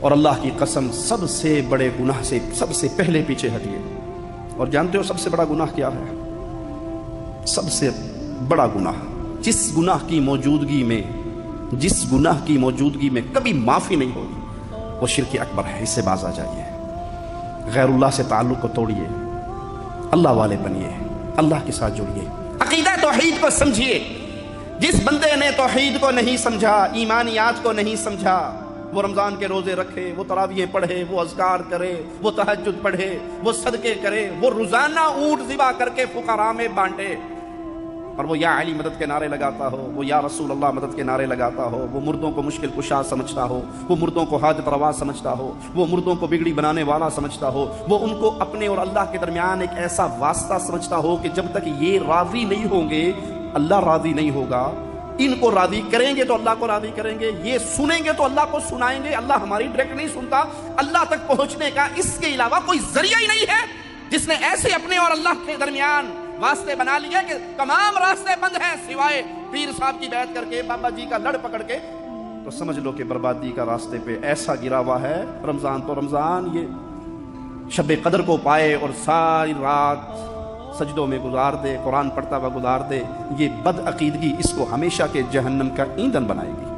اور اللہ کی قسم سب سے بڑے گناہ سے سب سے پہلے پیچھے ہٹیے۔ اور جانتے ہو سب سے بڑا گناہ کیا ہے؟ سب سے بڑا گناہ جس گناہ کی موجودگی میں کبھی معافی نہیں ہوگی وہ شرک اکبر ہے۔ اس سے باز آ جائیے، غیر اللہ سے تعلق کو توڑیے، اللہ والے بنیے، اللہ کے ساتھ جڑیے، عقیدہ توحید کو سمجھیے۔ جس بندے نے توحید کو نہیں سمجھا، ایمانیات کو نہیں سمجھا، وہ رمضان کے روزے رکھے، وہ تراویح پڑھے، وہ اذکار کرے، وہ تہجد پڑھے، وہ صدقے کرے، وہ روزانہ اونٹ ذبح کر کے فقراء میں بانٹے، اور وہ یا علی مدد کے نعرے لگاتا ہو، وہ یا رسول اللہ مدد کے نعرے لگاتا ہو، وہ مردوں کو مشکل کشا سمجھتا ہو، وہ مردوں کو حاجت روا سمجھتا ہو، وہ مردوں کو بگڑی بنانے والا سمجھتا ہو، وہ ان کو اپنے اور اللہ کے درمیان ایک ایسا واسطہ سمجھتا ہو کہ جب تک یہ راضی نہیں ہوں گے اللہ راضی نہیں ہوگا، ان کو راضی کریں گے تو اللہ کو راضی کریں گے، یہ سنیں گے تو اللہ کو سنائیں گے، اللہ ہماری ڈائریکٹ نہیں سنتا، اللہ تک پہنچنے کا اس کے علاوہ کوئی ذریعہ ہی نہیں ہے۔ جس نے ایسے اپنے اور اللہ کے درمیان واسطے بنا لیے کہ تمام راستے بند ہیں سوائے پیر صاحب کی بیعت کر کے، بابا جی کا لڑ پکڑ کے، تو سمجھ لو کہ بربادی کا راستے پہ ایسا گرا ہوا ہے۔ رمضان تو رمضان، یہ شب قدر کو پائے اور ساری رات سجدوں میں گزار دے، قرآن پڑھتا ہوا گزار دے، یہ بد عقیدگی اس کو ہمیشہ کے جہنم کا ایندھن بنائے گی۔